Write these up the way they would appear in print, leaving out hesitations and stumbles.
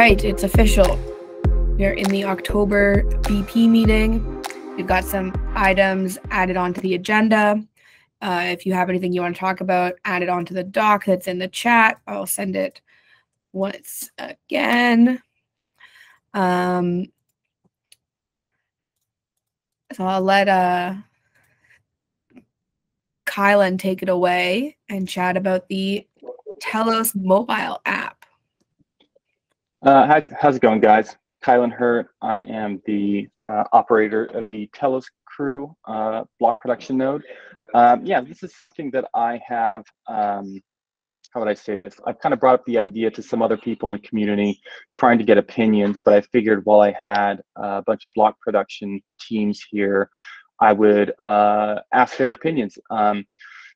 right, it's official. We're in the October BP meeting. We've got some items added onto the agenda. If you have anything you want to talk about, add it onto the doc that's in the chat. I'll send it once again. So I'll let Kylan take it away and chat about the Telos mobile app. How's it going, guys? Kylan Hurt. I am the operator of the Telos Crew block production node. Yeah, this is something that I have, how would I say this? I've kind of brought up the idea to some other people in the community trying to get opinions, but I figured while I had a bunch of block production teams here, I would ask their opinions.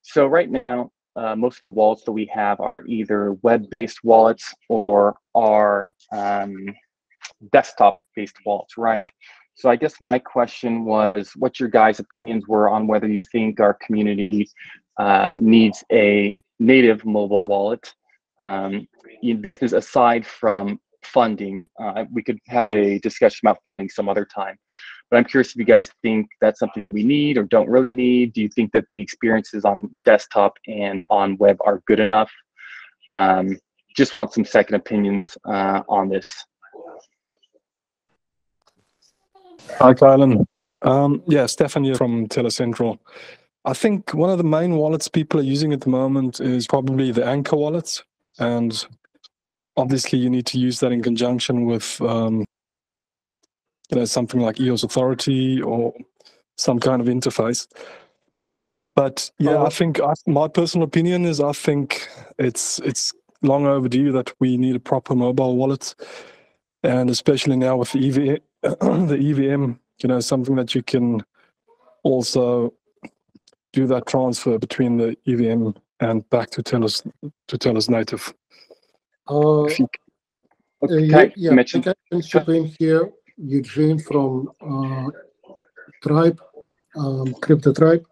So right now, most wallets that we have are either web-based wallets or are desktop-based wallets, right? So I guess my question was what your guys' opinions were on whether you think our community needs a native mobile wallet. Because aside from funding, we could have a discussion about funding some other time. But I'm curious if you guys think that's something we need or don't really need. Do you think that the experiences on desktop and on web are good enough? Just want some second opinions on this. Hi, Kylan. Yeah, Stefan here from Telecentral. I think one of the main wallets people are using at the moment is probably the Anchor wallets. And obviously you need to use that in conjunction with something like EOS Authority or some kind of interface. But yeah, I think my personal opinion is I think it's long overdue that we need a proper mobile wallet. And especially now with the EVM, something that you can also do that transfer between the EVM and back to Telos native. Okay, I can chip in here. Eugene from Tribe, Crypto Tribe.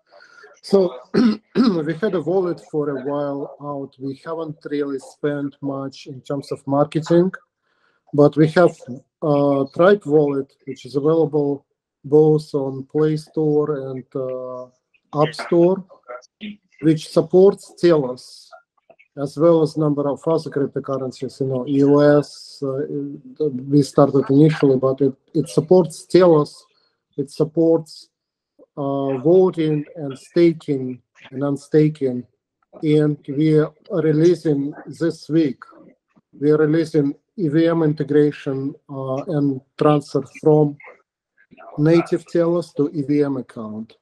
So we had a wallet for a while out. We haven't really spent much in terms of marketing, but we have Tribe wallet, which is available both on Play Store and App Store, which supports Telos, as well as number of other cryptocurrencies. EOS, we started initially, but it supports Telos. It supports voting and staking and unstaking. And we are releasing this week, we are releasing EVM integration and transfer from native Telos to EVM account.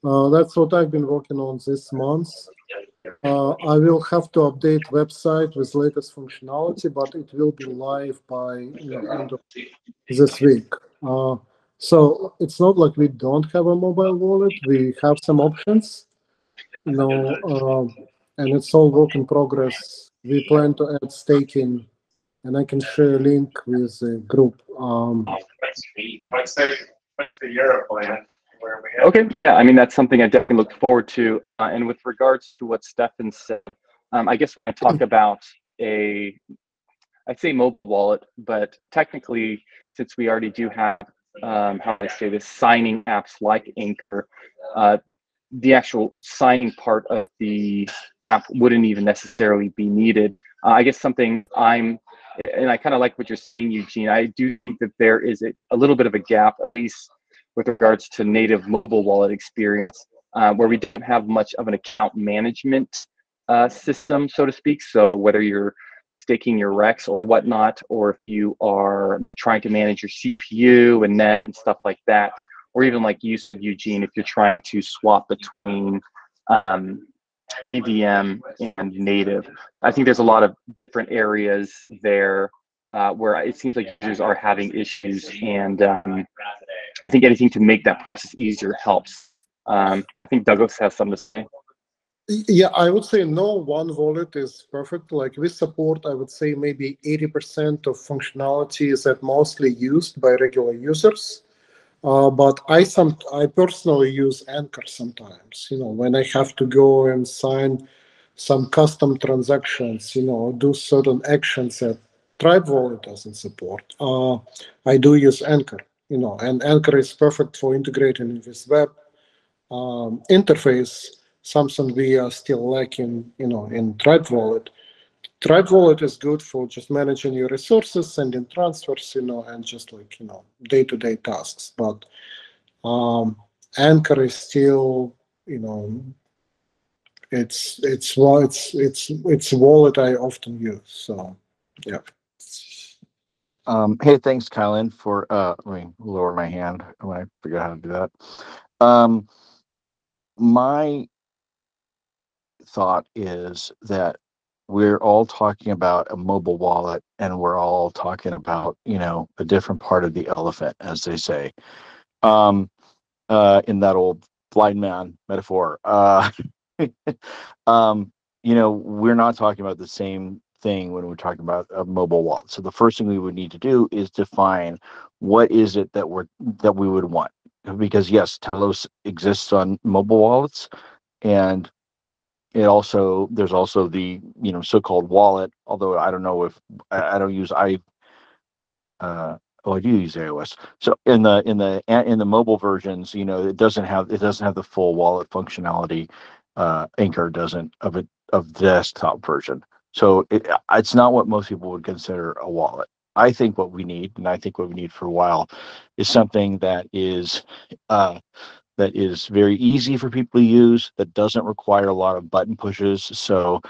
That's what I've been working on this month. I will have to update website with latest functionality, but it will be live by end of this week. So it's not like we don't have a mobile wallet. We have some options, and it's all work in progress. We plan to add staking, and I can share a link with the group. Okay, yeah, I mean, that's something I definitely look forward to. And with regards to what Stefan said, I guess when I talk about I'd say mobile wallet, but technically, since we already do have, how do I say this, signing apps like Anchor, the actual signing part of the app wouldn't even necessarily be needed. I guess something and I kind of like what you're saying, Eugene. I do think that there is a little bit of a gap, at least with regards to native mobile wallet experience, where we don't have much of an account management system, so to speak. So whether you're staking your Rex or whatnot, or if you are trying to manage your CPU and net and stuff like that, or even like you said, Eugene, if you're trying to swap between EVM and native, I think there's a lot of different areas there where it seems like users are having issues, and I think anything to make that process easier helps. I think Douglas has something to say. Yeah, I would say no one wallet is perfect. Like we support, I would say maybe 80% of functionalities that mostly used by regular users. But I personally use Anchor sometimes, when I have to go and sign some custom transactions, do certain actions that Tribe Wallet doesn't support. I do use Anchor, and Anchor is perfect for integrating with this web interface, something we are still lacking, in Tribe Wallet. Tribe Wallet is good for just managing your resources, sending transfers, and just like, day-to-day tasks. But Anchor is still, it's wallet I often use. So yeah. Hey, thanks, Kylan, for let me lower my hand when I figure out how to do that. My thought is that we're all talking about a mobile wallet, and we're all talking about, a different part of the elephant, as they say, in that old blind man metaphor. We're not talking about the same thing when we're talking about a mobile wallet. So the first thing we would need to do is define what is it that we would want, because yes, Telos exists on mobile wallets, and there's also the so-called wallet, although I don't know if I don't use I do use iOS. So in the mobile versions, it doesn't have the full wallet functionality. Anchor doesn't of the desktop version. So it's not what most people would consider a wallet. I think what we need, and I think what we need for a while, is something that is very easy for people to use, that doesn't require a lot of button pushes. So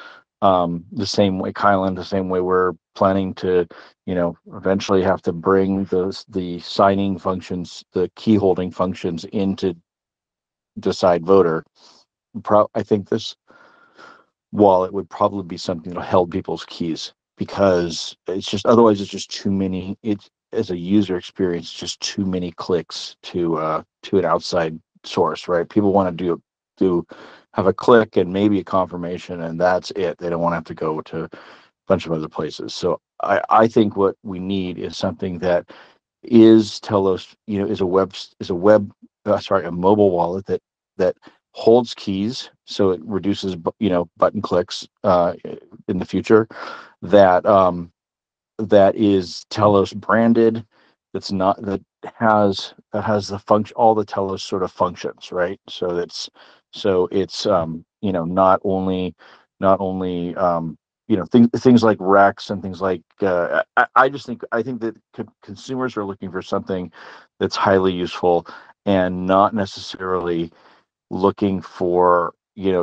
the same way, Kylan, the same way we're planning to, eventually have to bring the signing functions, the key holding functions into Decide Voter. I think this wallet would probably be something that held people's keys, because otherwise it's just too many. It's, as a user experience, just too many clicks to an outside source, right? People want to have a click and maybe a confirmation, and that's it. They don't want to have to go to a bunch of other places. So I think what we need is something that is Telos, is a mobile wallet that holds keys, so it reduces button clicks in the future, that is Telos branded, that has the function, all the Telos sort of functions, right? So it's things like Rex and things like I think that consumers are looking for something that's highly useful, and not necessarily looking for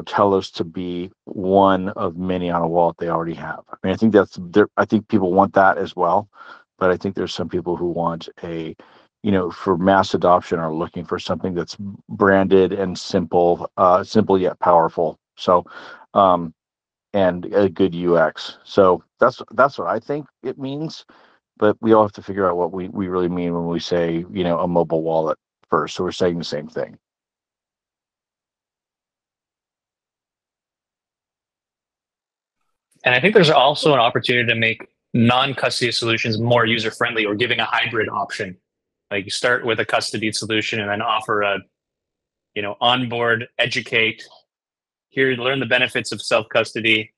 Telos to be one of many on a wallet they already have. I mean, I think I think people want that as well, but I think there's some people who want for mass adoption, are looking for something that's branded and simple yet powerful. So and a good UX. So that's what I think it means, but we all have to figure out what we really mean when we say a mobile wallet first. So we're saying the same thing. And I think there's also an opportunity to make non-custody solutions more user-friendly, or giving a hybrid option. Like you start with a custody solution and then offer a, onboard, educate, here, learn the benefits of self-custody.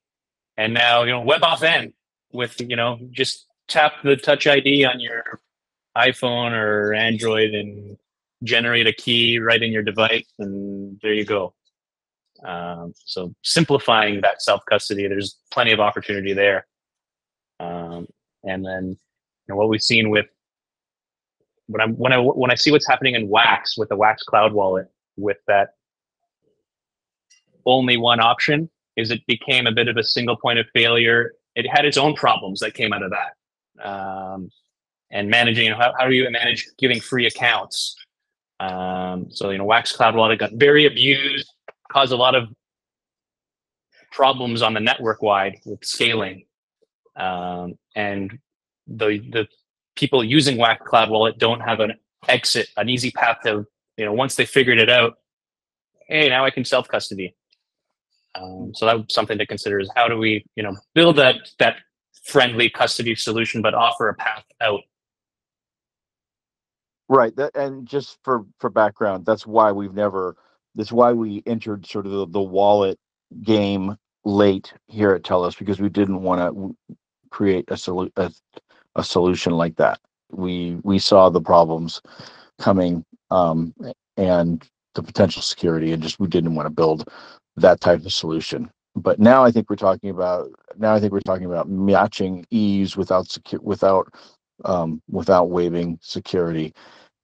And now, web off end with, just tap the Touch ID on your iPhone or Android and generate a key right in your device. And there you go. So simplifying that self-custody, there's plenty of opportunity there. And then what we've seen with when I see what's happening in Wax with the Wax Cloud Wallet, with that only one option, is it became a bit of a single point of failure. It had its own problems that came out of that. And managing, how do you manage giving free accounts? So Wax Cloud Wallet got very abused, caused a lot of problems on the network wide with scaling, and the people using Wax Cloud Wallet don't have an easy path to, once they figured it out, hey, now I can self custody. So that was something to consider, is how do we build that friendly custody solution but offer a path out. Right. And just for background, that's why we entered sort of the wallet game late here at Telos, because we didn't want to create a solution like that. We saw the problems coming, and the potential security, and just we didn't want to build that type of solution. But now I think we're talking about matching ease without waiving security,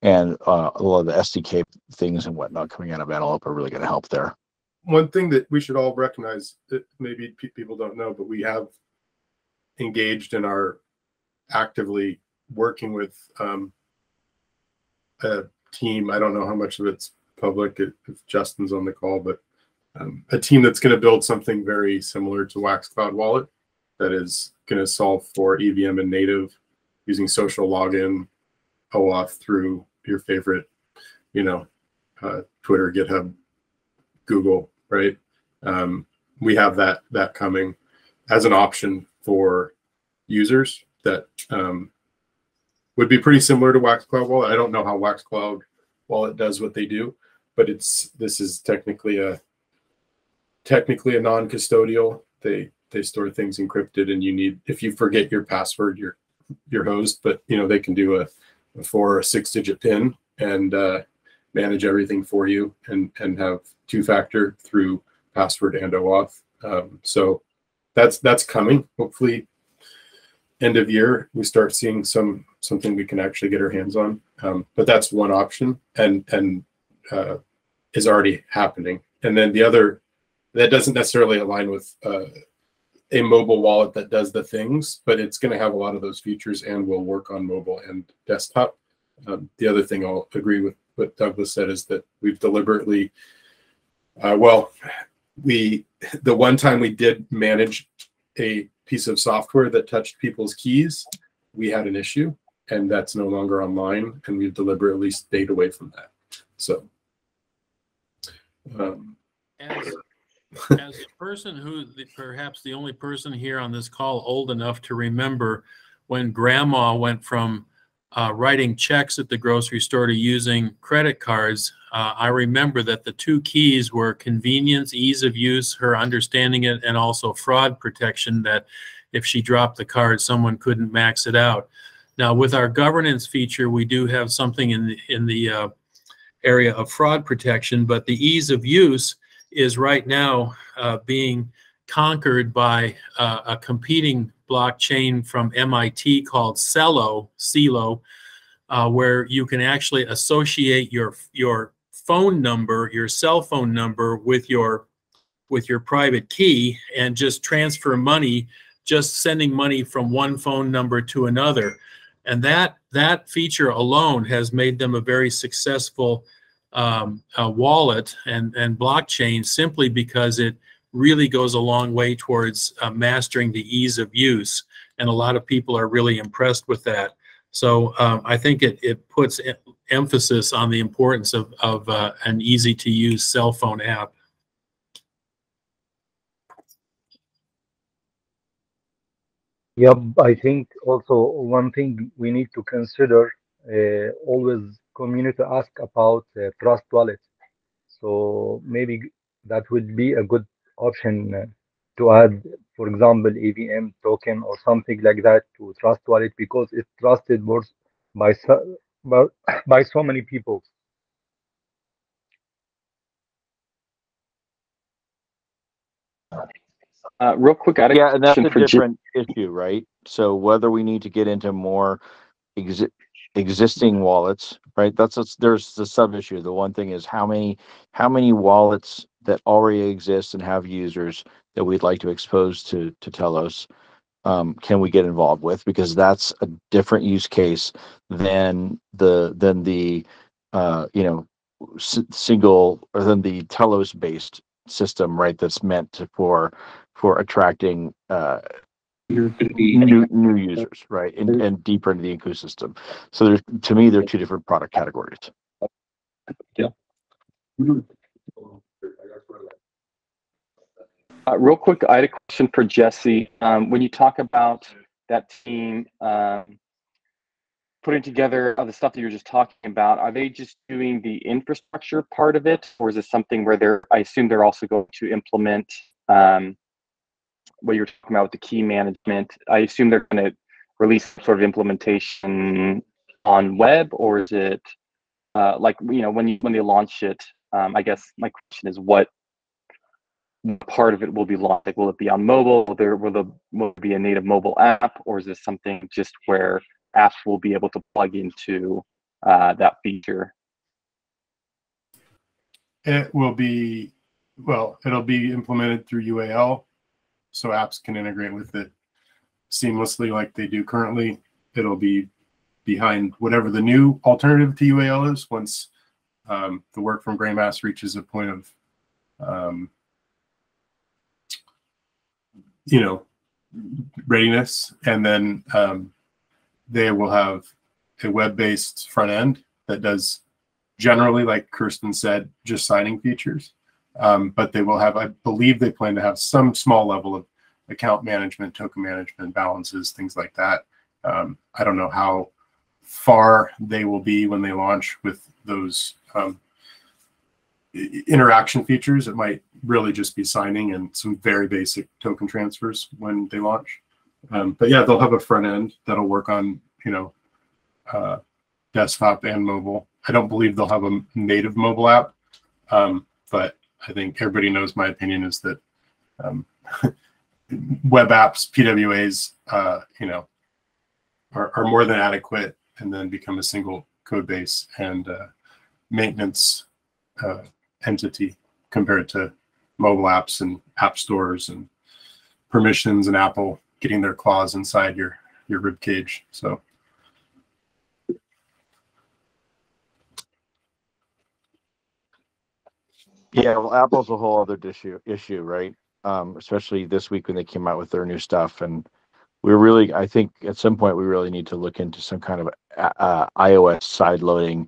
and a lot of the SDK things and whatnot coming out of Antelope are really going to help there. One thing that we should all recognize that maybe people don't know, but we have engaged and are actively working with a team. I don't know how much of it's public if Justin's on the call, but a team that's going to build something very similar to Wax Cloud Wallet that is going to solve for EVM and native using social login, OAuth through your favorite, Twitter, GitHub, Google, right? We have that coming as an option for users that would be pretty similar to Wax Cloud Wallet. I don't know how Wax Cloud Wallet does what they do, but this is technically a non-custodial. They store things encrypted, and if you forget your password, you're hosed. But they can do a 4 or 6-digit PIN and manage everything for you, and have 2-factor through password and OAuth. So that's coming. Hopefully, end of year we start seeing something we can actually get our hands on. But that's one option, and is already happening. And then the other that doesn't necessarily align with a mobile wallet that does the things, but it's going to have a lot of those features and will work on mobile and desktop. The other thing I'll agree with what Douglas said is that we've deliberately, the one time we did manage a piece of software that touched people's keys, we had an issue, and that's no longer online, and we've deliberately stayed away from that. So, as a person who perhaps the only person here on this call old enough to remember when grandma went from writing checks at the grocery store to using credit cards, I remember that the 2 keys were convenience, ease of use, her understanding it, and also fraud protection, that if she dropped the card, someone couldn't max it out. Now, with our governance feature, we do have something in the area of fraud protection, but the ease of use is right now being conquered by a competing blockchain from MIT called Celo, where you can actually associate your phone number, your cell phone number, with your private key, and just transfer money, just sending money from one phone number to another. And that feature alone has made them a very successful wallet and blockchain, simply because it really goes a long way towards mastering the ease of use, and a lot of people are really impressed with that. So I think it puts emphasis on the importance of an easy to use cell phone app. Yep, I think also one thing we need to consider, always community ask about Trust Wallet. So maybe that would be a good option to add, for example, EVM token or something like that to Trust Wallet, because it's trusted both by so many people. Real quick, I had a and that's question a for different issue, right? So whether we need to get into more existing wallets, right? There's the sub issue. The one thing is how many wallets that already exist and have users that we'd like to expose to Telos can we get involved with, because that's a different use case than the single, or than the Telos based system, right? That's meant for attracting new users, right, and deeper into the ecosystem. So to me, they're 2 different product categories. Yeah. Real quick, I had a question for Jesse. When you talk about that team putting together the stuff that you're just talking about, are they just doing the infrastructure part of it, or is it something where I assume they're also going to implement what you're talking about with the key management. I assume they're going to release some sort of implementation on web, or is it like, you know, when they launch it? I guess my question is, what part of it will be launched? Like, will it be on mobile? Will it be a native mobile app, or is this something just where apps will be able to plug into that feature? It will be, well, it'll be implemented through UAL, so apps can integrate with it seamlessly like they do currently. It'll be behind whatever the new alternative to UAL is once the work from Greymass reaches a point of, you know, readiness, and then they will have a web-based front end that does generally, like Kirsten said, just signing features. But they will have, I believe they plan to have some small level of account management, token management, balances, things like that. I don't know how far they will be when they launch with those interaction features. It might really just be signing and some very basic token transfers when they launch. But yeah, they'll have a front end that'll work on, you know, desktop and mobile. I don't believe they'll have a native mobile app, but I think everybody knows my opinion is that web apps, PWAs, you know, are more than adequate, and then become a single code base and maintenance entity compared to mobile apps and app stores and permissions and Apple getting their claws inside your rib cage. So. Yeah, well, Apple's a whole other issue, right? Especially this week when they came out with their new stuff, and I think at some point we really need to look into some kind of iOS side loading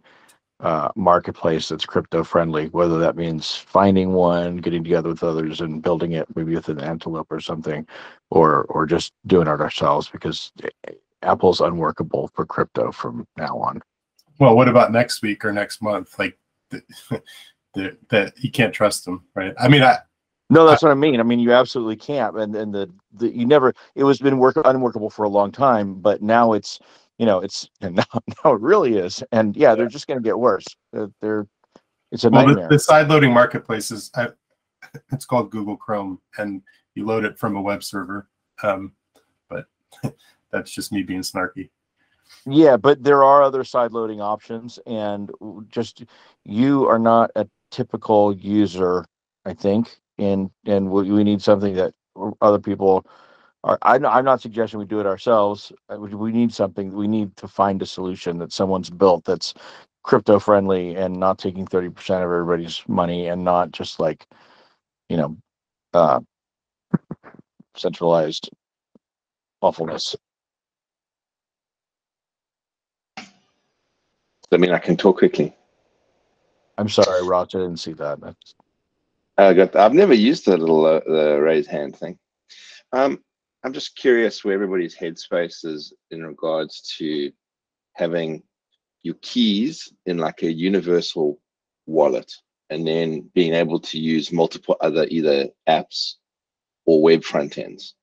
marketplace that's crypto friendly. Whether that means finding one, getting together with others, and building it maybe with an Antelope or something, or just doing it ourselves, because Apple's unworkable for crypto from now on. Well, what about next week or next month? Like. That you can't trust them, right? I mean, no, that's what I mean. I mean, you absolutely can't, and you never. It was been unworkable for a long time, but now it's, you know, and now it really is, and yeah, they're just going to get worse. It's a nightmare. The side loading marketplaces, it's called Google Chrome, and you load it from a web server, but that's just me being snarky. Yeah, but there are other side loading options, and just you are not a typical user, I think, and we need something that other people are. I'm not suggesting we do it ourselves. We need something. We need to find a solution that someone's built that's crypto friendly and not taking 30% of everybody's money, and not just like, you know, centralized awfulness. I mean, I can talk quickly. I'm sorry, Ross, I didn't see that. I've never used the little the raise hand thing. I'm just curious where everybody's headspace is in regards to having your keys in like a universal wallet, and then being able to use multiple other either apps or web front ends.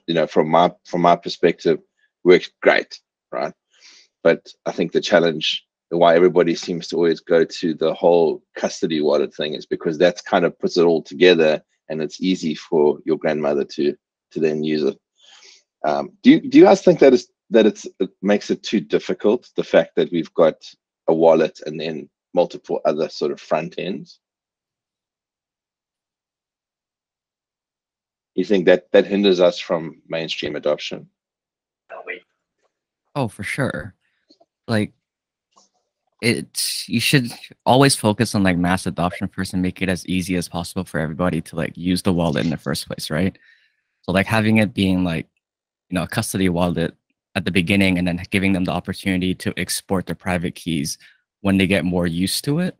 You know, from my perspective, works great, right? But I think the challenge, why everybody seems to always go to the whole custody wallet thing, is because that's kind of puts it all together, and it's easy for your grandmother to then use it. Do you guys think that it makes it too difficult, the fact that we've got a wallet and then multiple other sort of front ends? You think that hinders us from mainstream adoption? Oh, for sure. Like, you should always focus on like mass adoption first and make it as easy as possible for everybody to like use the wallet in the first place, right? So like having it being like, you know, a custody wallet at the beginning, and then giving them the opportunity to export their private keys when they get more used to it,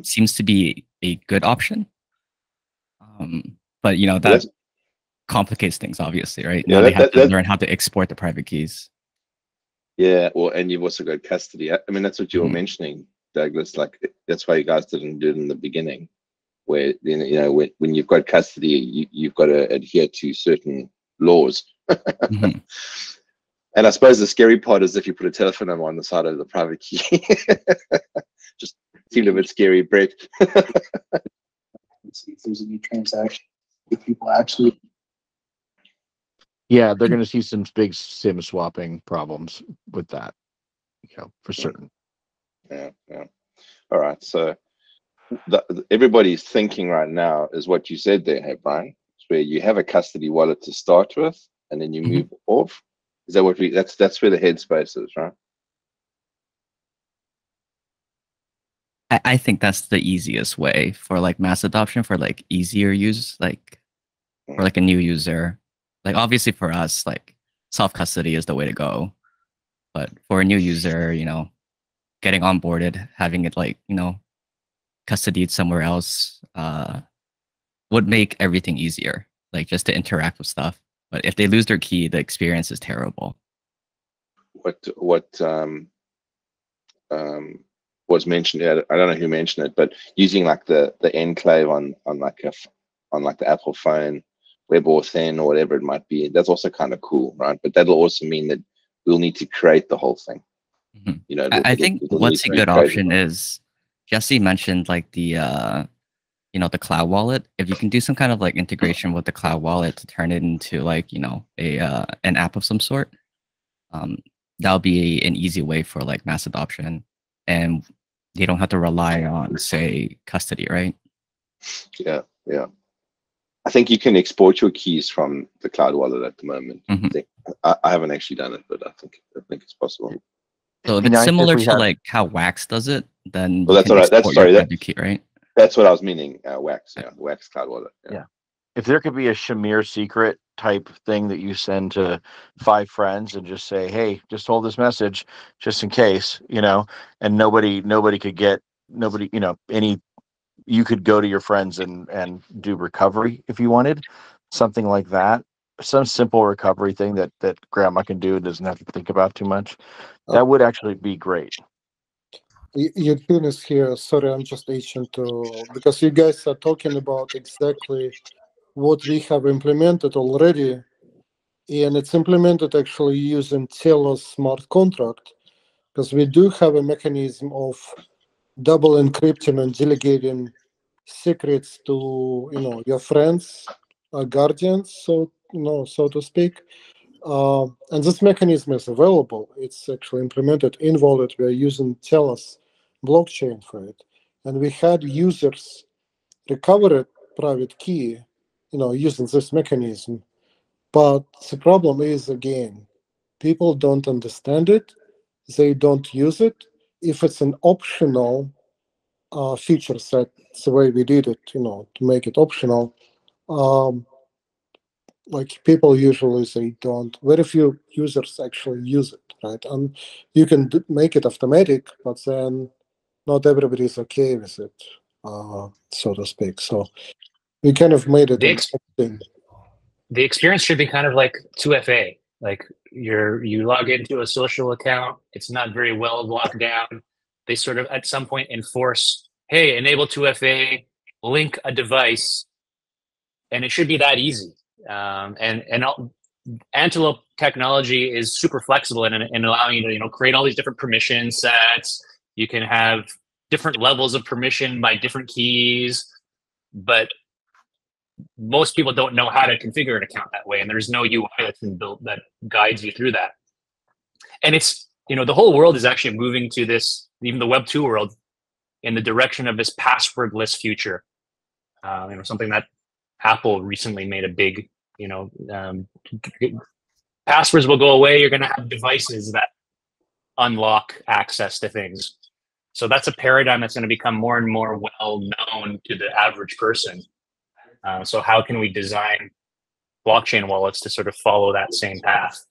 seems to be a good option. But you know, that complicates things, obviously, right? Yeah, now they have to learn how to export the private keys. Yeah, well, and you've also got custody. I mean, that's what you were mentioning, Douglas. Like, that's why you guys didn't do it in the beginning. where when you've got custody, you've got to adhere to certain laws. Mhm. And I suppose the scary part is if you put a telephone number on the side of the private key. Just seemed a bit scary, Brett. See if there's any transaction if people actually. Yeah, they're going to see some big SIM swapping problems with that, for certain. Yeah. All right. So everybody's thinking right now is what you said there, hey, Brian, where you have a custody wallet to start with, and then you move off. Is that what that's where the headspace is, right? I think that's the easiest way for like mass adoption for like easier use, like for like a new user. Like obviously for us, like self-custody is the way to go. But for a new user, getting onboarded, having it like, custodied somewhere else would make everything easier, like just to interact with stuff. But if they lose their key, the experience is terrible. What was mentioned? I don't know who mentioned it, but using like the enclave on like the Apple phone, WebAuthn or whatever it might be, that's also kind of cool, right? But that'll also mean that we'll need to create the whole thing. I think what's a good option is Jesse mentioned like the the cloud wallet. If you can do some kind of like integration with the cloud wallet to turn it into like an app of some sort, that'll be an easy way for like mass adoption, and you don't have to rely on, say, custody, right? Yeah. I think you can export your keys from the cloud wallet at the moment. I haven't actually done it, but I think it's possible. So if it's similar to like how Wax does it, then well, that's what key, right? That's what I was meaning. Wax, Wax cloud wallet. Yeah. If there could be a Shamir secret type thing that you send to 5 friends and just say, hey, just hold this message just in case, and nobody could get you could go to your friends and do recovery if you wanted, something like that. Some simple recovery thing that grandma can do, doesn't have to think about too much. That would actually be great. Eugene is here. Sorry, I'm just itching because you guys are talking about exactly what we have implemented already, and it's implemented actually using Telos smart contract, because we do have a mechanism of double encrypting and delegating secrets to your friends, guardians, so to speak. And this mechanism is available. It's actually implemented in Wallet. We are using Telos blockchain for it, and we had users recover a private key, using this mechanism. But the problem is, again, people don't understand it. They don't use it. If it's an optional feature set, the way we did it, to make it optional, like people usually say don't. Very few users actually use it, right? And you can make it automatic, but then not everybody is okay with it, so to speak. So we kind of made it thing. The experience should be kind of like 2FA. Like you log into a social account, it's not very well locked down. They sort of at some point enforce, hey, enable 2FA, link a device, and it should be that easy. And Antelope technology is super flexible in allowing you to create all these different permission sets. You can have different levels of permission by different keys, but most people don't know how to configure an account that way, and there's no UI that's been built that guides you through that. And it's the whole world is actually moving to this, even the Web 2 world, in the direction of this passwordless future. Something that Apple recently made a big, passwords will go away. You're going to have devices that unlock access to things. So that's a paradigm that's going to become more and more well known to the average person. So how can we design blockchain wallets to sort of follow that same path?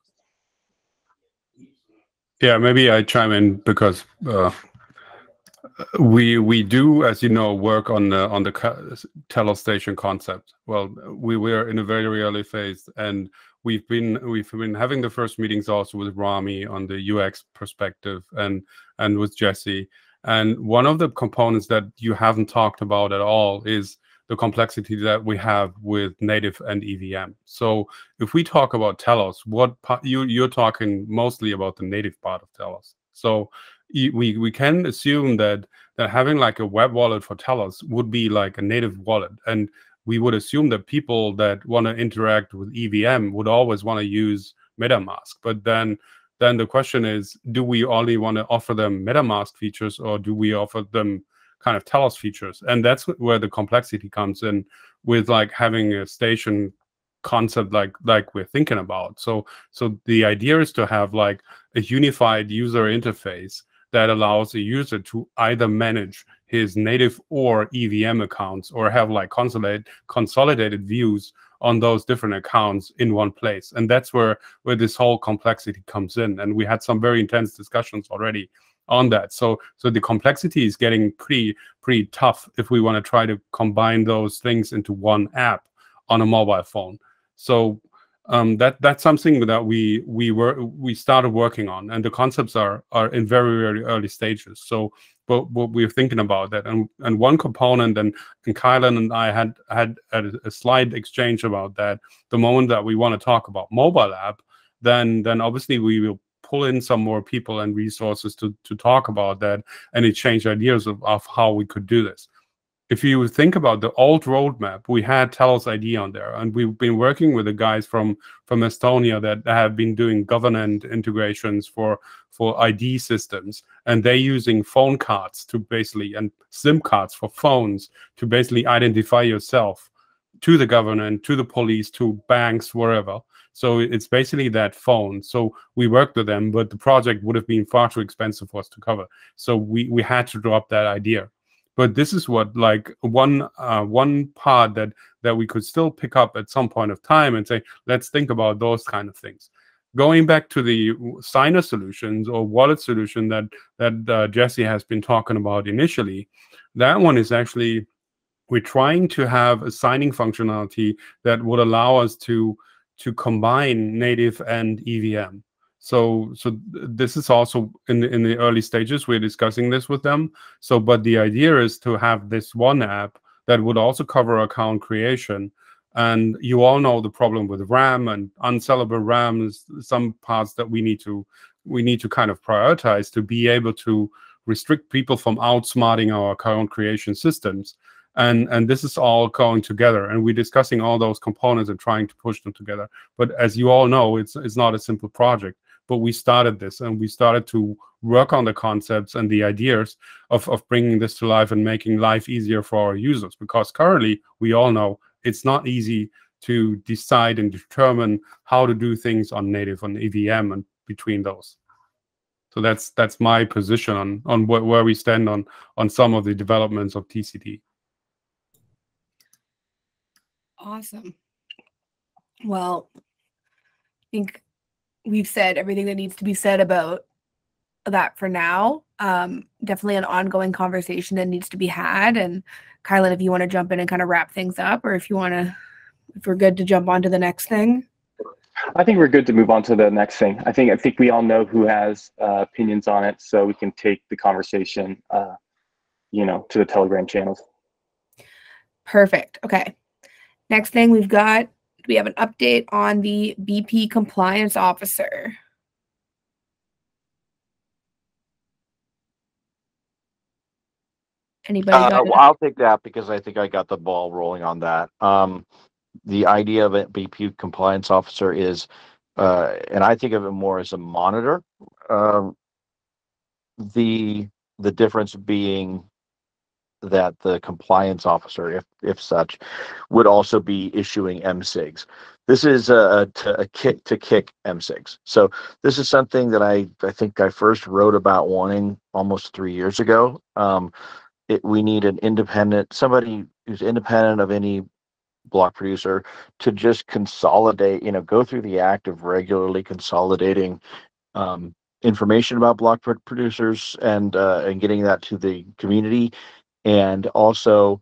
Yeah, maybe I chime in because we do, as you know, work on the Telos station concept. Well, we were in a very early phase, and we've been having the first meetings also with Rami on the UX perspective and with Jesse. And one of the components that you haven't talked about at all is the complexity that we have with native and EVM. So if we talk about Telos, you're talking mostly about the native part of Telos. So we can assume that having like a web wallet for Telos would be like a native wallet, and we would assume that people that want to interact with EVM would always want to use MetaMask. But then the question is, do we only want to offer them MetaMask features, or do we offer them kind of Telos features? And that's where the complexity comes in, with like having a station concept like we're thinking about. So the idea is to have like a unified user interface that allows a user to either manage his native or EVM accounts, or have like consolidated views on those different accounts in one place. And that's where this whole complexity comes in. And we had some very intense discussions already on that. So the complexity is getting pretty tough if we want to try to combine those things into one app on a mobile phone. So that's something that we started working on, and the concepts are in very, very early stages. So but we're thinking about that, and one component, and Kylan and I had a slight exchange about that. The moment that we want to talk about mobile app, then obviously we will pull in some more people and resources to talk about that and exchange ideas of how we could do this. If you think about the old roadmap, we had Telos ID on there, and we've been working with the guys from Estonia that have been doing governance integrations for ID systems, and they're using phone cards to basically, and SIM cards for phones, to basically identify yourself to the government, to the police, to banks, wherever. So it's basically that phone. So we worked with them, but the project would have been far too expensive for us to cover. So we had to drop that idea. But this is what, like, one part that we could still pick up at some point of time and say, let's think about those kind of things. Going back to the signer solutions or wallet solution that Jesse has been talking about initially, that one is actually, we're trying to have a signing functionality that would allow us to combine native and EVM. So this is also in the early stages. We're discussing this with them. So, but the idea is to have this one app that would also cover account creation. And you all know the problem with RAM and unsellable RAM is some parts that we need to kind of prioritize to be able to restrict people from outsmarting our account creation systems. And this is all going together, and we're discussing all those components and trying to push them together. But as you all know, it's not a simple project. But we started this, and we started to work on the concepts and the ideas of bringing this to life and making life easier for our users. Because currently, we all know it's not easy to decide and determine how to do things on native, on EVM, and between those. So that's my position on where we stand on some of the developments of TCD. Awesome. Well, I think we've said everything that needs to be said about that for now. Definitely an ongoing conversation that needs to be had. And Kylan, if you want to jump in and kind of wrap things up, or if we're good to jump on to the next thing. I think we're good to move on to the next thing. I think we all know who has opinions on it, so we can take the conversation, to the Telegram channels. Perfect. Okay. Next thing we have an update on the BP compliance officer. Anybody got it? I'll take that because I think I got the ball rolling on that. The idea of a BP compliance officer is, and I think of it more as a monitor. The difference being that the compliance officer, if such, would also be issuing MSIGs. This is to kick MSIGs. So this is something that I think I first wrote about wanting almost 3 years ago. We need somebody who's independent of any block producer to just consolidate, go through the act of regularly consolidating information about block producers and getting that to the community, and also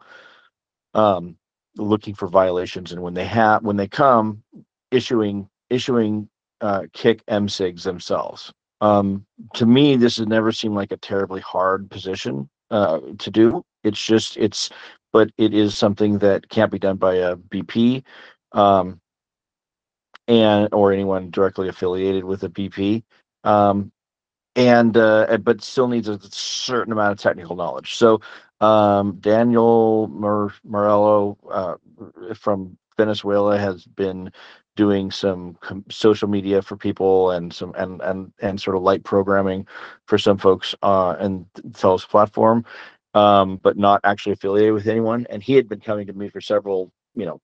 looking for violations, and when they come, issuing kick MSIGs themselves. To me, this has never seemed like a terribly hard position to do. It's but it is something that can't be done by a BP, and or anyone directly affiliated with a BP. But still needs a certain amount of technical knowledge. So Daniel Morello from Venezuela has been doing some social media for people and some and sort of light programming for some folks and Telos platform, but not actually affiliated with anyone. And he had been coming to me for several,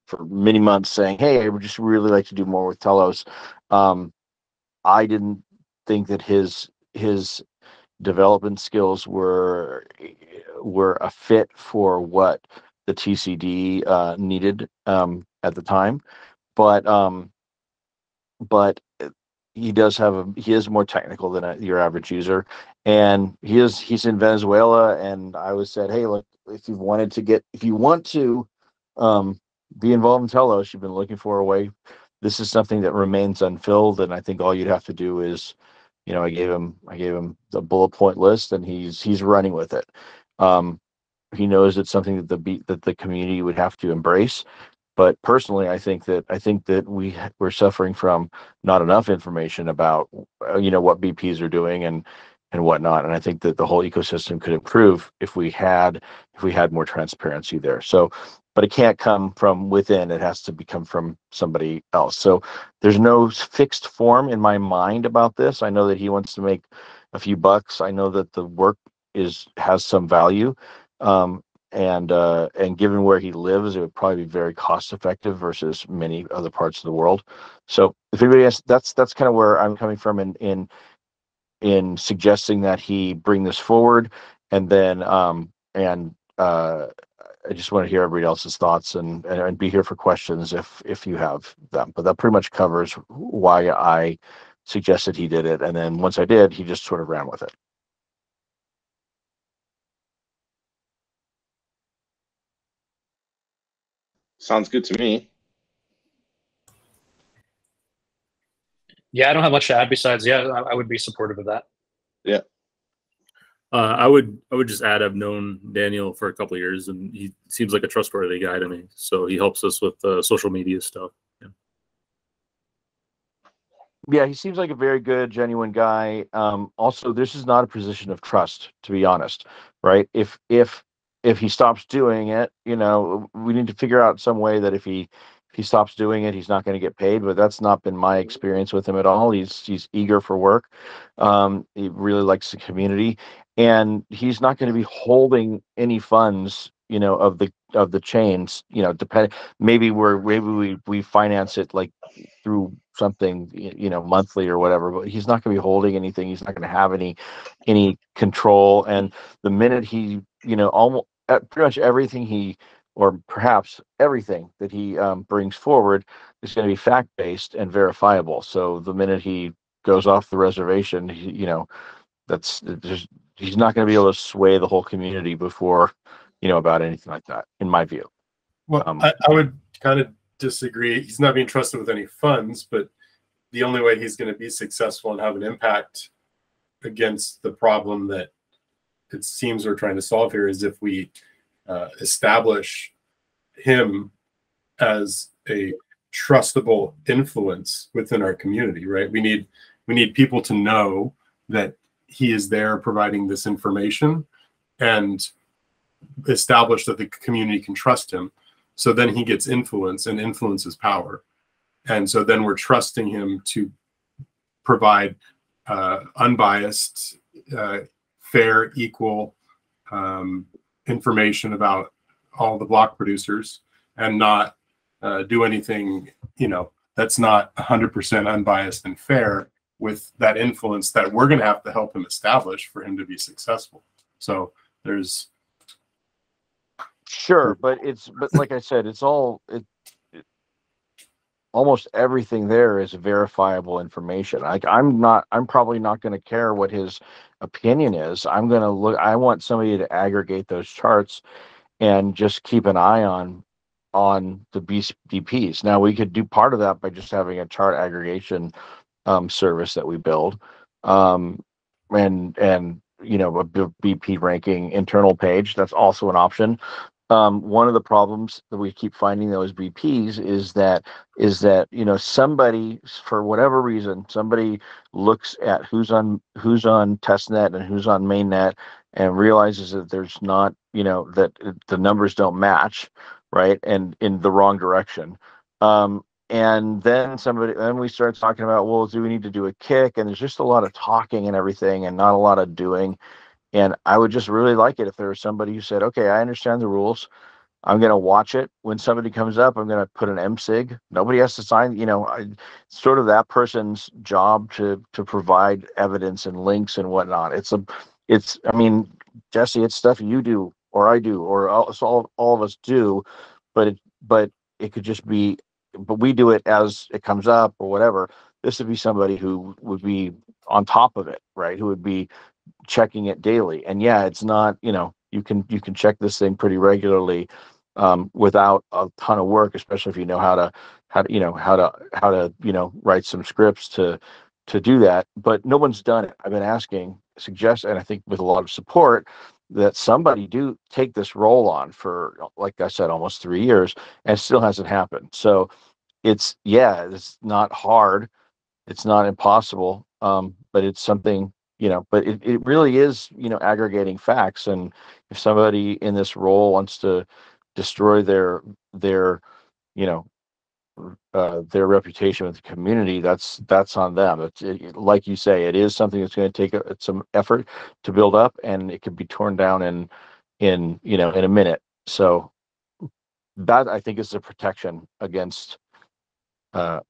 for many months saying, "Hey, I would just really like to do more with Telos." I didn't think that his development skills were a fit for what the TCD needed at the time, but he is more technical than your average user, and he's in Venezuela. And I was said, hey, look, if you want to be involved in Telos, you've been looking for a way. This is something that remains unfilled, and I think all you'd have to do is, I gave him the bullet point list, and he's running with it. He knows it's something that the community would have to embrace. But personally, I think that we're suffering from not enough information about what BPs are doing and whatnot. And I think that the whole ecosystem could improve if we had more transparency there. So, but it can't come from within; it has to come from somebody else. So there's no fixed form in my mind about this. I know that he wants to make a few bucks. I know that the work has some value. And given where he lives, it would probably be very cost effective versus many other parts of the world. So if anybody has, that's kind of where I'm coming from in suggesting that he bring this forward, and then I just want to hear everybody else's thoughts and be here for questions if you have them. But that pretty much covers why I suggested he did it, and then once I did, he just sort of ran with it. Sounds good to me. Yeah, I don't have much to add besides, I would be supportive of that. Yeah. I would just add, I've known Daniel for a couple of years, and he seems like a trustworthy guy to me. So he helps us with social media stuff. Yeah, he seems like a very good, genuine guy. Also, this is not a position of trust, to be honest, right? If he stops doing it, we need to figure out some way that if he stops doing it, he's not going to get paid. But that's not been my experience with him at all. He's eager for work. He really likes the community, and he's not going to be holding any funds, of the chains. Maybe we finance it like through something, monthly or whatever, but he's not going to be holding anything. He's not going to have any control. And the minute he, almost pretty much everything or perhaps everything that he brings forward is going to be fact-based and verifiable. So the minute he goes off the reservation, he's not going to be able to sway the whole community before, about anything like that, in my view. Well, I would kind of disagree. He's not being trusted with any funds, but the only way he's going to be successful and have an impact against the problem that it seems we're trying to solve here is if we establish him as a trustable influence within our community, right? We need people to know that he is there providing this information, and establish that the community can trust him. So then he gets influence, and influence is power. And so then we're trusting him to provide unbiased, fair, equal information about all the block producers, and not do anything, that's not 100% unbiased and fair with that influence that we're going to have to help him establish for him to be successful. So there's Sure, but like I said, almost everything there is verifiable information. I'm probably not going to care what his opinion is. I want somebody to aggregate those charts and just keep an eye on the BPs. Now, we could do part of that by just having a chart aggregation service that we build, and a BP ranking internal page. That's also an option. one of the problems that we keep finding those BPs is that somebody, for whatever reason, somebody looks at who's on testnet and who's on mainnet and realizes that there's not, that the numbers don't match, right, and in the wrong direction. And then we start talking about, well, do we need to do a kick? And there's just a lot of talking and everything and not a lot of doing. And I would just really like it if there was somebody who said, okay, I understand the rules. I'm going to watch it. When somebody comes up, I'm going to put an MSIG. Nobody has to sign, sort of that person's job to provide evidence and links and whatnot. I mean, Jesse, it's stuff you do or I do or all of us do, but it could just be, but we do it as it comes up or whatever. This would be somebody who would be on top of it, right? Who would be checking it daily. And yeah, it's not, you can check this thing pretty regularly without a ton of work, especially if you know how to write some scripts to do that. But no one's done it. I've been suggest, and I think with a lot of support, that somebody do take this role on for, like I said, almost 3 years, and it still hasn't happened. So it's not hard, it's not impossible, but it's something, but it really is, aggregating facts. And if somebody in this role wants to destroy their their reputation with the community, that's on them. Like you say, it is something that's going to take some effort to build up, and it could be torn down in a minute. So that, I think, is a protection against I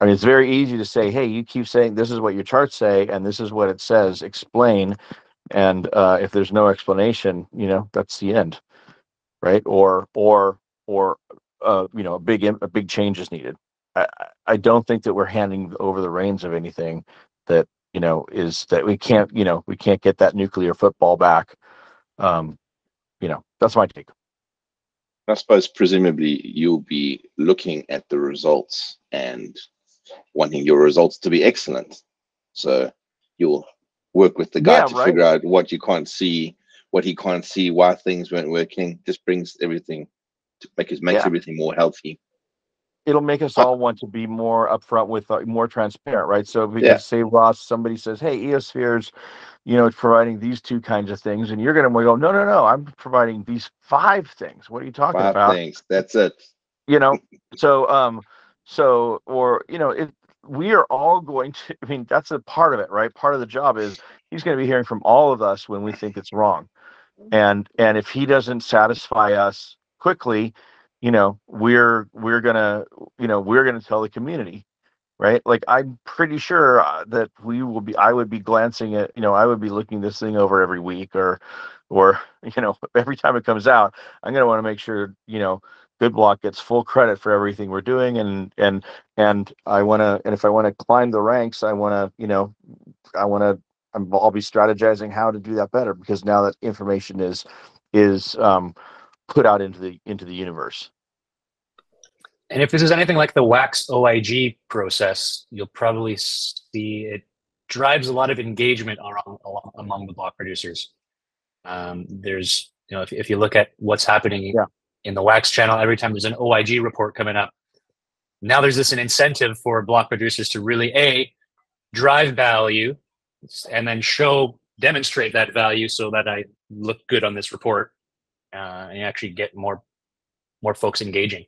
mean, it's very easy to say, hey, you keep saying this is what your charts say and this is what it says, explain. And if there's no explanation, that's the end, right? Or a big change is needed. I don't think that we're handing over the reins of anything that is that we can't get that nuclear football back. That's my take. I suppose presumably you'll be looking at the results and wanting your results to be excellent. So you'll work with the guy to figure out what you can't see, what he can't see, why things weren't working. Just brings everything to makes everything more healthy. It'll make us all want to be more upfront with more transparent, right? So because say Ross, somebody says, hey, Eosphere's, it's providing these 2 kinds of things, and you're going to go, no, I'm providing these 5 things. What are you talking about? 5 things. That's it. We are all going to, I mean, that's a part of it, right? Part of the job is he's going to be hearing from all of us when we think it's wrong. And if he doesn't satisfy us quickly, we're gonna tell the community, right? Like, I'm pretty sure that I would be glancing at, I would be looking this thing over every week or every time it comes out. I'm going to want to make sure, Good Block gets full credit for everything we're doing. And I want to, and if I want to climb the ranks, I'll be strategizing how to do that better, because now that information is put out into the universe. And if this is anything like the Wax OIG process, you'll probably see it drives a lot of engagement among the block producers. There's, if you look at what's happening in the Wax channel, every time there's an OIG report coming up, now there's an incentive for block producers to really drive value and then demonstrate that value so that I look good on this report and actually get more folks engaging.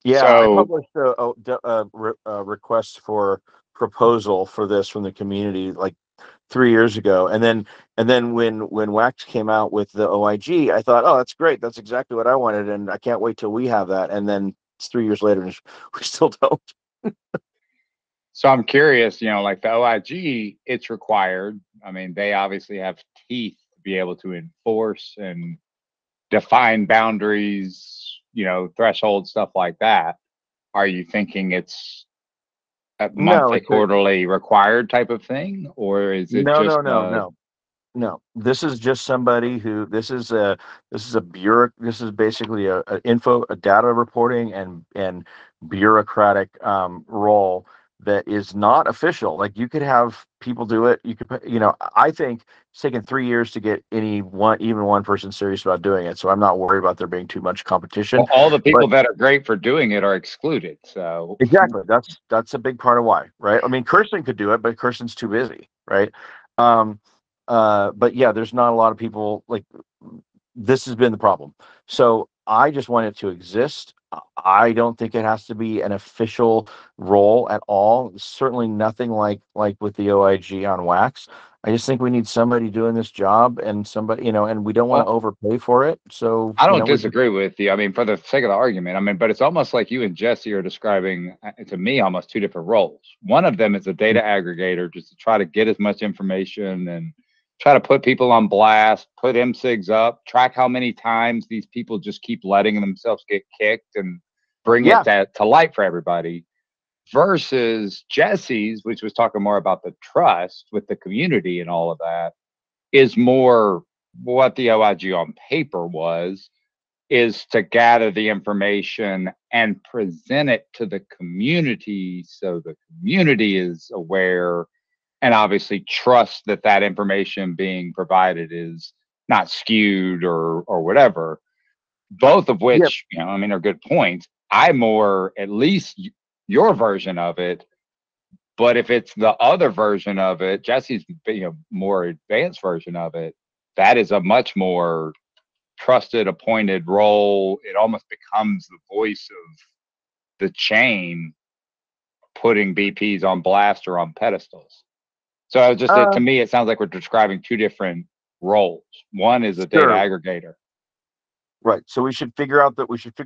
Yeah, I published a request for proposal for this from the community like 3 years ago, and then when Wax came out with the OIG, I thought, oh, that's great, that's exactly what I wanted, and I can't wait till we have that. And then it's 3 years later, and we still don't. So I'm curious, like the OIG, it's required. I mean, they obviously have teeth to be able to enforce and define boundaries, thresholds, stuff like that. Are you thinking it's a monthly, quarterly required type of thing, or is it No. This is just somebody who this is basically a data reporting and bureaucratic role that is not official. Like you could have people do it. You could, I think it's taken 3 years to get even one person serious about doing it. So I'm not worried about there being too much competition. Well, all the people that are great for doing it are excluded. So exactly, that's a big part of why, right? I mean, Kirsten could do it, but Kirsten's too busy, right? But yeah, there's not a lot of people like this has been the problem. So I just want it to exist. I don't think it has to be an official role at all. Certainly nothing like with the OIG on wax. I just think we need somebody doing this job and somebody, and we don't want to overpay for it. So I don't disagree with you. I mean, for the sake of the argument, I mean, but it's almost like you and Jesse are describing, to me, almost two different roles. One of them is a data aggregator, just to try to get as much information and try to put people on blast, put MSIGs up, track how many times these people just keep letting themselves get kicked and bring it to light for everybody. Versus Jesse's, which was talking more about the trust with the community and all of that, is more what the OIG on paper was, is to gather the information and present it to the community so the community is aware and obviously trust that that information being provided is not skewed or whatever. Both of which, I mean, are good points. I more, at least your version of it, but if it's the other version of it, Jesse's more advanced version of it, that is a much more trusted, appointed role. It almost becomes the voice of the chain, putting BPs on blast or on pedestals. So I was just, to me, it sounds like we're describing two different roles. One is a data aggregator. Right. So we should figure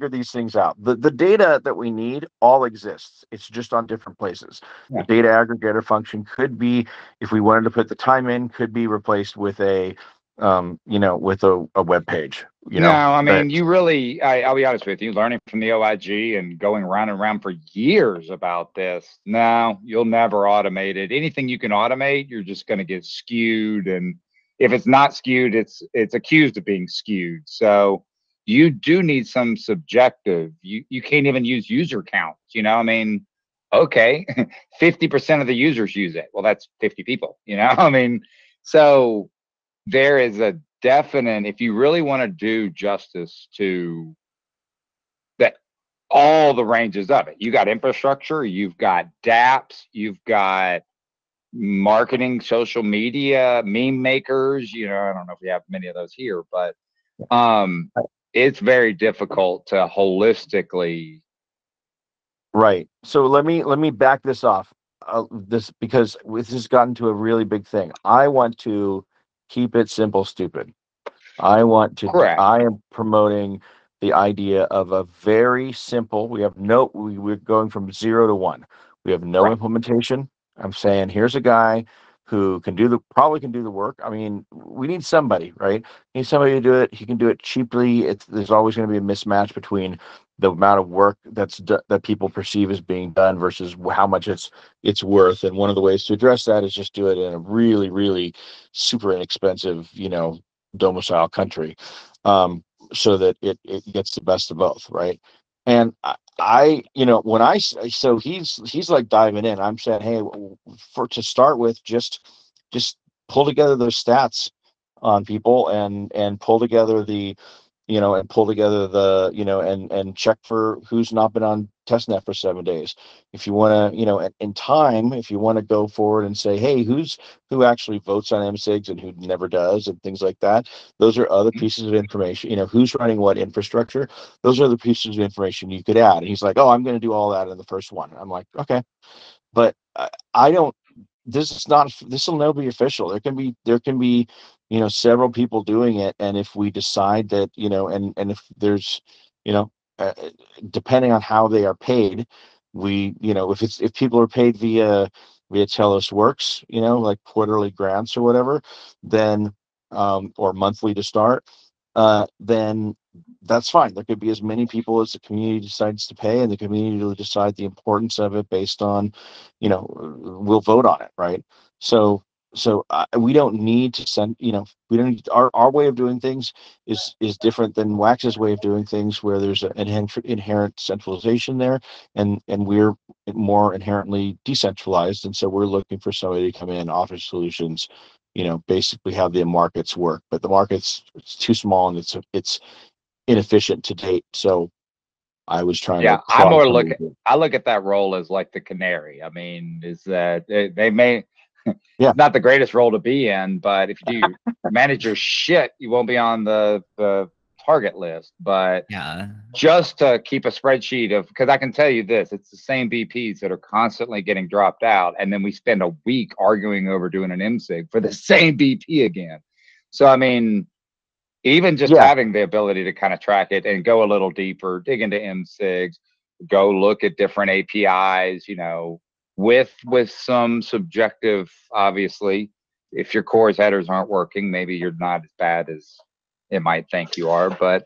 these things out. The data that we need all exists. It's just on different places. Yeah. The data aggregator function could be, if we wanted to put the time in, could be replaced with a with a web page. No, I mean, you really, I'll be honest with you, learning from the OIG and going round and round for years about this. No, you'll never automate it. Anything you can automate, you're just going to get skewed. And if it's not skewed, it's accused of being skewed. So you do need some subjective. You can't even use user counts. I mean, okay, 50% of the users use it. Well, that's 50 people. I mean, so there is a definite, if you really want to do justice to that, all the ranges of it, you got infrastructure, you've got dApps, you've got marketing, social media, meme makers. I don't know if we have many of those here, but it's very difficult to holistically. Right. So let me back this off. Because this has gotten to a really big thing. I want to keep it simple, stupid. I am promoting the idea of a very simple, we're going from 0 to 1. We have no implementation. I'm saying, here's a guy who probably can do the work. I mean, we need somebody, right? We need somebody to do it. He can do it cheaply. There's always going to be a mismatch between the amount of work that people perceive as being done versus how much it's worth. And one of the ways to address that is just do it in a really, really super inexpensive, domicile country, so that it gets the best of both, right? And so he's like diving in. I'm saying, hey, to start with, just pull together those stats on people and pull together the and check for who's not been on testnet for 7 days. If you want to, in time, if you want to go forward and say, hey, who actually votes on MSIGs and who never does and things like that, those are other pieces of information. Who's running what infrastructure, those are the pieces of information you could add. And he's like, oh, I'm going to do all that in the first one. I'm like, okay, but I don't. This will never be official. There can be several people doing it, and if we decide that and if there's depending on how they are paid, if people are paid via Telos Works, like quarterly grants or whatever, then or monthly to start, then that's fine. There could be as many people as the community decides to pay, and the community will decide the importance of it based on, we'll vote on it, right? So we don't need to send, we don't need, our way of doing things is different than Wax's way of doing things, where there's an inherent centralization there, and we're more inherently decentralized. And so we're looking for somebody to come in, offer solutions, basically have the markets work, but the markets, it's too small and it's inefficient to date. So I was trying to. I look at that role as like the canary. I mean, is that they may. Yeah. Not the greatest role to be in, but if you do manage your shit, you won't be on the target list. But yeah, just to keep a spreadsheet of, because I can tell you this, it's the same BPs that are constantly getting dropped out, and then we spend a week arguing over doing an MSIG for the same BP again. So I mean, even just having the ability to kind of track it and go a little deeper, dig into MSIGs, go look at different APIs, with some subjective, obviously, if your cores headers aren't working, maybe you're not as bad as it might think you are. But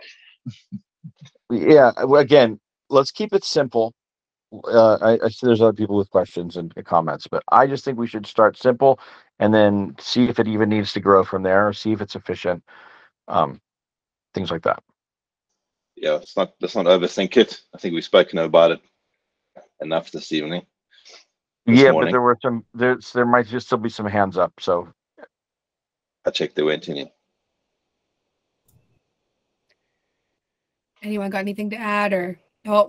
yeah, again, let's keep it simple. I see there's other people with questions and comments, but I just think we should start simple and then see if it even needs to grow from there, or see if it's efficient, things like that. Yeah, let's not overthink it. I think we've spoken about it enough this evening. Yeah, morning. But there were there might just still be some hands up. So I checked there weren't any. Anyone got anything to add, or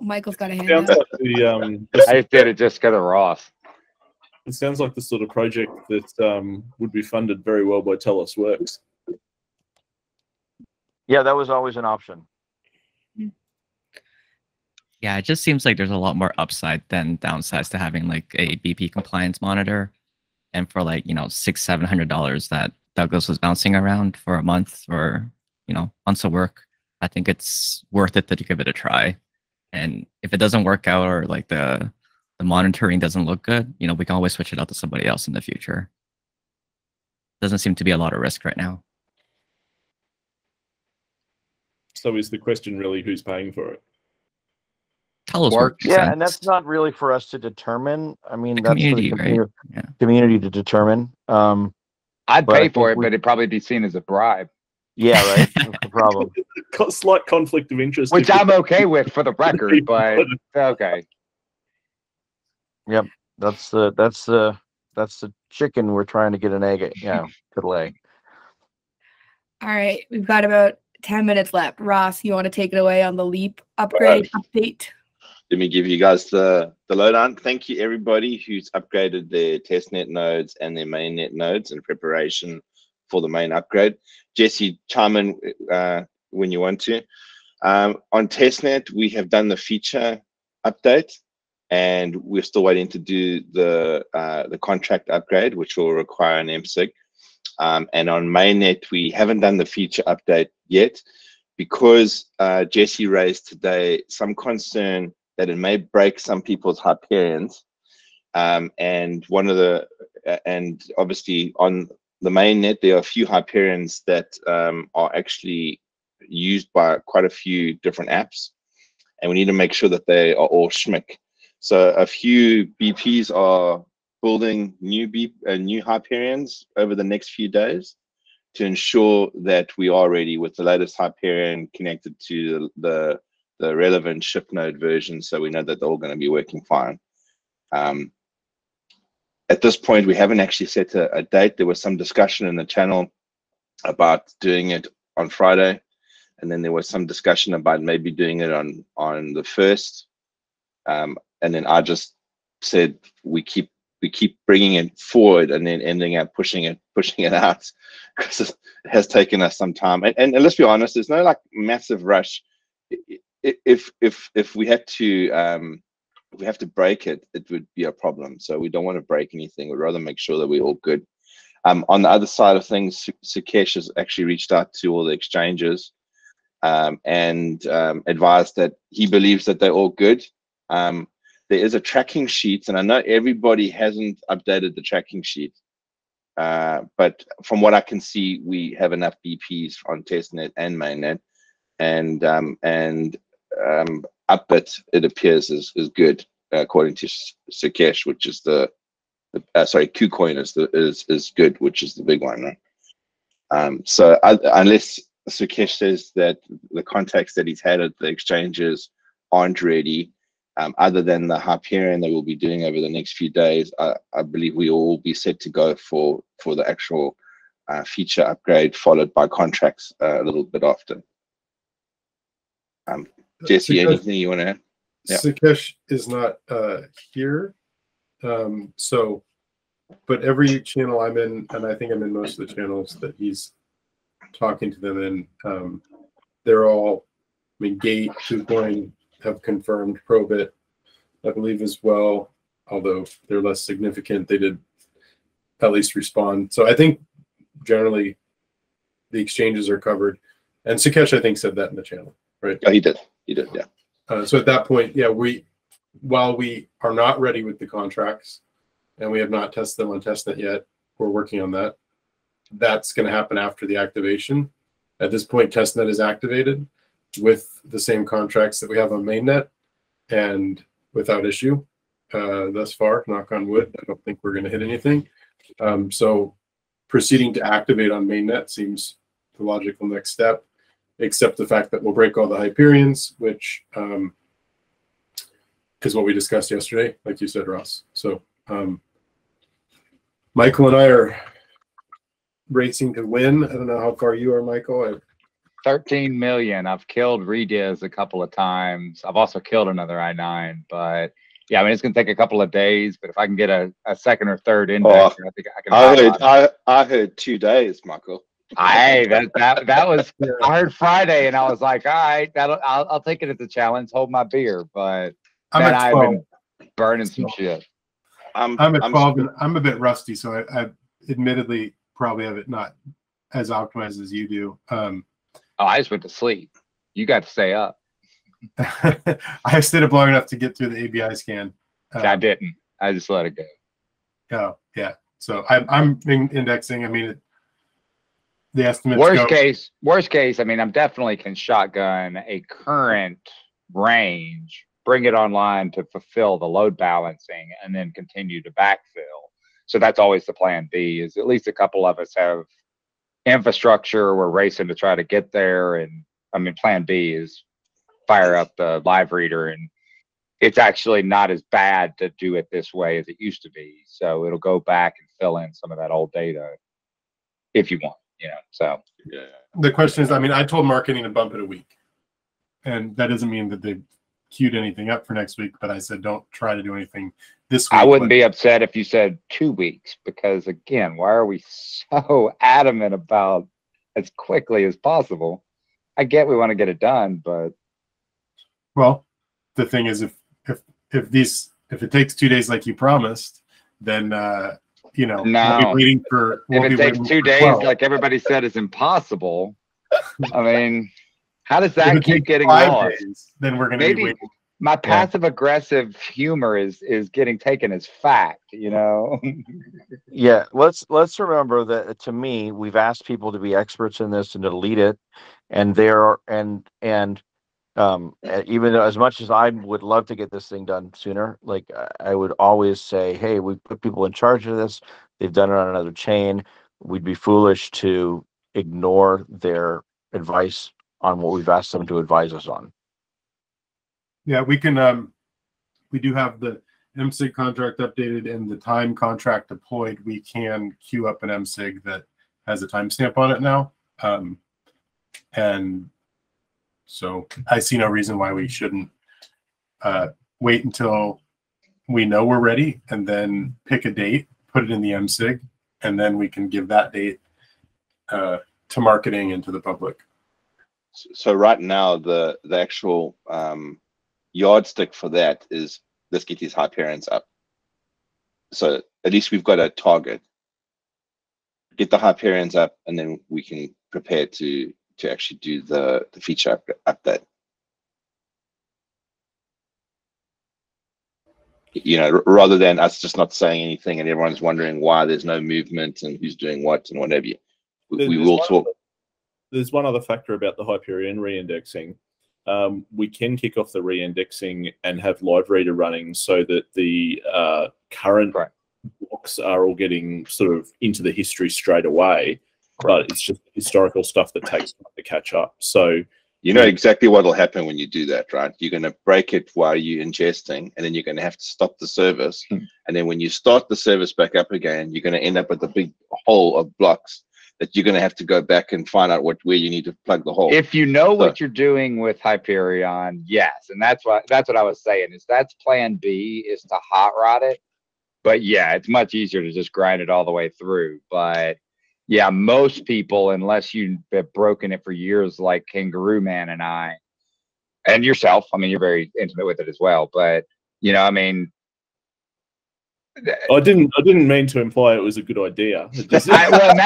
Michael's got a hand up. Like I did it just because of Ross. It sounds like the sort of project that would be funded very well by Telos Works. Yeah, that was always an option. Yeah, it just seems like there's a lot more upside than downsides to having like a BP compliance monitor. And for like, $600-700 that Douglas was bouncing around for a month or, months of work, I think it's worth it to give it a try. And if it doesn't work out, or like the monitoring doesn't look good, we can always switch it out to somebody else in the future. Doesn't seem to be a lot of risk right now. So is the question really who's paying for it? Telos Works. Yeah, and that's not really for us to determine. I mean, that's community, for the right? Yeah. Community to determine. I'd pay for it, but it'd probably be seen as a bribe. Yeah, right. That's the problem. Slight conflict of interest, which I'm okay with, for the record, but okay. Yep, that's the chicken we're trying to get an egg, to lay. All right, we've got about 10 minutes left. Ross, you want to take it away on the Leap upgrade update? Let me give you guys the lowdown. Thank you, everybody who's upgraded their testnet nodes and their mainnet nodes in preparation for the main upgrade. Jesse, chime in when you want to. On testnet, we have done the feature update, and we're still waiting to do the contract upgrade, which will require an MSIG. And on mainnet, we haven't done the feature update yet, because Jesse raised today some concern that it may break some people's Hyperions. And obviously on the mainnet, there are a few Hyperions that are actually used by quite a few different apps, and we need to make sure that they are all schmick. So a few BPs are building new Hyperions over the next few days to ensure that we are ready with the latest Hyperion connected to the relevant ship node version, so we know that they're all going to be working fine. At this point, we haven't actually set a date. There was some discussion in the channel about doing it on Friday, and then there was some discussion about maybe doing it on the 1st. And then I just said we keep bringing it forward and then ending up pushing it out, because it has taken us some time. And let's be honest, there's no like massive rush. If we had to if we have to break it, it would be a problem. So we don't want to break anything. We'd rather make sure that we're all good. On the other side of things, Sukesh has actually reached out to all the exchanges and advised that he believes that they're all good. There is a tracking sheet, and I know everybody hasn't updated the tracking sheet, but from what I can see, we have enough BPs on testnet and mainnet, and Upbit, it appears, is good according to Sukesh, which is the sorry, KuCoin is good, which is the big one, right? So unless Sukesh says that the contacts that he's had at the exchanges aren't ready, other than the Hyperion that we'll be doing over the next few days, I believe we will all be set to go for the actual feature upgrade, followed by contracts a little bit after. Jesse, anything you want to add? Yeah. Sukesh is not here, but every channel I'm in, and I think I'm in most of the channels that he's talking to them in, they're all, I mean, Gate, KuCoin have confirmed, Probit, I believe as well, although they're less significant. They did at least respond. So I think generally the exchanges are covered. And Sukesh, I think, said that in the channel, right? Oh, he did, yeah. So at that point, yeah, while we are not ready with the contracts and we have not tested them on testnet yet, we're working on that. That's going to happen after the activation. At this point, testnet is activated with the same contracts that we have on mainnet and without issue thus far, knock on wood. I don't think we're going to hit anything. So proceeding to activate on mainnet seems the logical next step, except the fact that we'll break all the Hyperions, which is what we discussed yesterday, like you said, Ross. So Michael and I are racing to win. I don't know how far you are, Michael. 13 million. I've killed Rediz a couple of times. I've also killed another I9, but yeah, I mean, it's going to take a couple of days, but if I can get a second or third index, I think I can. I heard 2 days, Michael. Hey, that was, I heard Friday and I was like, all right, I'll take it as a challenge, hold my beer, but man, I've been burning some shit. I'm at 12 and I'm a bit rusty, so I admittedly probably have it not as optimized as you do. Oh, I just went to sleep. You got to stay up. I stayed up long enough to get through the ABI scan. I didn't. I just let it go. Oh, yeah. So I'm indexing. I mean, the estimates worst case, I mean, I'm definitely can shotgun a current range, bring it online to fulfill the load balancing, and then continue to backfill. So that's always the plan B, is at least a couple of us have infrastructure. We're racing to try to get there. And I mean, plan B is fire up the live reader, and it's actually not as bad to do it this way as it used to be. So it'll go back and fill in some of that old data if you want, you know. So yeah. The question is, I mean, I told marketing to bump it a week, and that doesn't mean that they've queued anything up for next week, but I said don't try to do anything this week. I wouldn't be upset if you said 2 weeks, because again, why are we so adamant about as quickly as possible? I get we want to get it done, but well, the thing is, if it takes 2 days like you promised, then you know, no. we'll be waiting for. If it takes 2 days, like everybody said, is impossible. I mean, how does that keep getting lost? Days, then we're going to be waiting. My passive aggressive humor is getting taken as fact, you know. Yeah, let's remember that to me, we've asked people to be experts in this and to lead it, and even as much as I would love to get this thing done sooner, like I would always say, hey, we put people in charge of this. They've done it on another chain. We'd be foolish to ignore their advice on what we've asked them to advise us on. Yeah, we can. We do have the MSIG contract updated and the time contract deployed. We can queue up an MSIG that has a timestamp on it now, and so I see no reason why we shouldn't wait until we know we're ready, and then pick a date, put it in the MSIG, and then we can give that date to marketing and to the public. So right now, the actual yardstick for that is let's get these Hyperions up. So at least we've got a target. Get the Hyperions up, and then we can prepare to actually do the feature update. You know, rather than us just not saying anything and everyone's wondering why there's no movement and who's doing what and whatever. We will talk. There's one other factor about the Hyperion re-indexing. We can kick off the re-indexing and have live reader running so that the current blocks are all getting sort of into the history straight away, but it's just historical stuff that takes time to catch up. So you know exactly what will happen when you do that, right? You're going to break it while you're ingesting, and then you're going to have to stop the service. And then when you start the service back up again, you're going to end up with a big hole of blocks that you're going to have to go back and find out where you need to plug the hole. If you know what you're doing with Hyperion, yes. And that's what I was saying, is that's plan B, is to hot rod it. But yeah, it's much easier to just grind it all the way through. But yeah, most people, unless you have broken it for years, like Kangaroo Man and I, and yourself, I mean, you're very intimate with it as well. But you know, I mean, I didn't mean to imply it was a good idea. Well,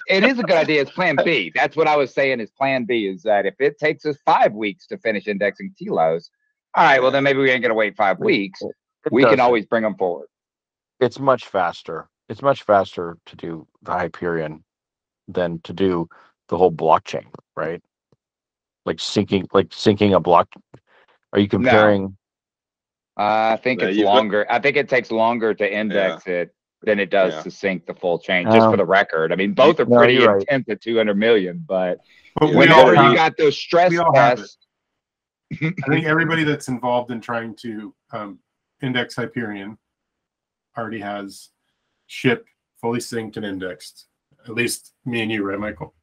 it is a good idea. It's plan B. That's what I was saying. Is plan B is that if it takes us 5 weeks to finish indexing Telos, all right, well then maybe we ain't gonna wait 5 weeks. We can always bring them forward. It's much faster. It's much faster to do the Hyperion than to do the whole blockchain, right? Like syncing a block. Are you comparing? No. I think it's longer. I think it takes longer to index it than it does to sync the full chain. Just for the record, I mean, both are pretty intense at 200 million, but whenever you got those stress tests, I think everybody that's involved in trying to index Hyperion already has ship fully synced and indexed. At least me and you, right, Michael?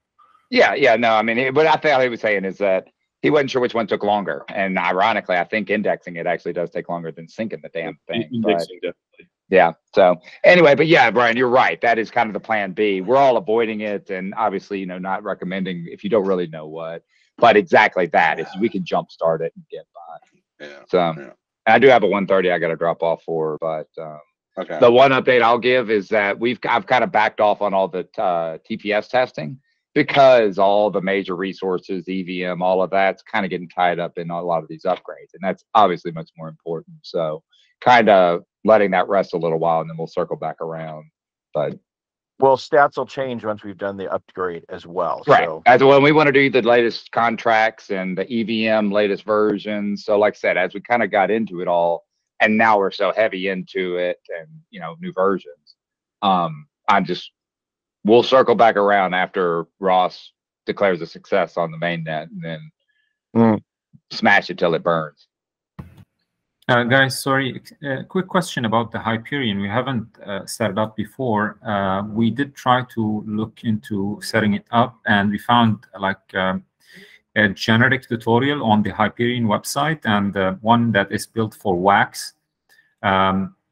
Yeah, no, I mean, but I think what he was saying is that he wasn't sure which one took longer. And ironically, I think indexing it actually does take longer than syncing the damn thing. Indexing, definitely. Yeah. So anyway, but yeah, Brian, you're right. That is kind of the plan B. We're all avoiding it, and obviously, you know, not recommending if you don't really know what. But exactly that is we can jumpstart it and get by. Yeah. So and I do have a 130 I got to drop off for, but okay. The one update I'll give is that I've kind of backed off on all the TPS testing, because all the major resources, EVM, all of that's kind of getting tied up in a lot of these upgrades. And that's obviously much more important. So kind of letting that rest a little while, and then we'll circle back around. But well, stats will change once we've done the upgrade as well. Right. So As when we want to do the latest contracts and the EVM latest versions. So like I said, as we kind of got into it all, and now we're so heavy into it and, you know, new versions, we'll circle back around after Ross declares a success on the mainnet, and then smash it till it burns. Guys, sorry, quick question about the Hyperion. We haven't set it up before. We did try to look into setting it up, and we found like a generic tutorial on the Hyperion website, and one that is built for Wax.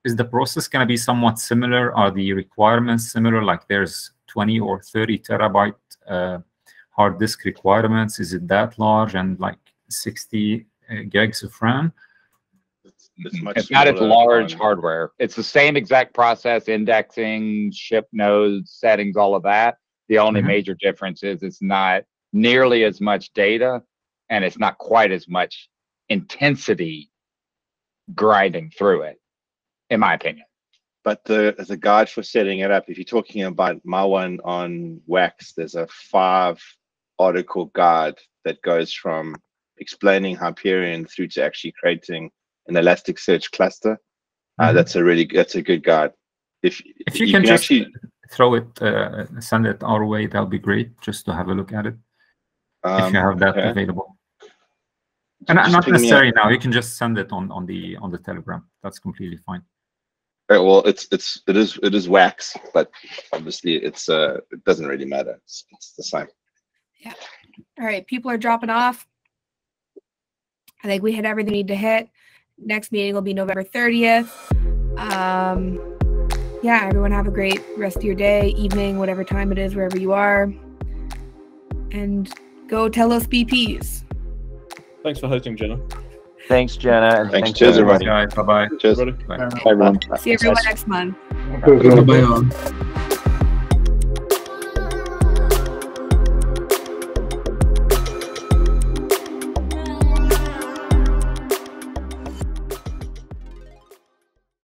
Is the process going to be somewhat similar? Are the requirements similar? Like there's 20 or 30 terabyte hard disk requirements. Is it that large, and like 60 gigs of RAM? It's not as large hardware. It's the same exact process, indexing, ship nodes, settings, all of that. The only major difference is it's not nearly as much data, and it's not quite as much intensity grinding through it, in my opinion. But the guide for setting it up, if you're talking about my one on Wax, there's a 5-article guide that goes from explaining Hyperion through to actually creating an Elasticsearch cluster. That's a good guide. If you can just actually throw it, send it our way, that'll be great, just to have a look at it. If you have that available. And not necessarily now, you can just send it on the Telegram. That's completely fine. Right, well, it is Wax, but obviously it doesn't really matter. It's the same. Yeah. All right, people are dropping off. I think we hit everything we need to hit. Next meeting will be November 30th. Yeah, everyone have a great rest of your day, evening, whatever time it is, wherever you are. And go Telos BPs. Thanks for hosting, Jenna. Thanks, Jenna. And thanks everybody. Bye-bye. Cheers. Bye, everyone. See everyone next month. Bye-bye.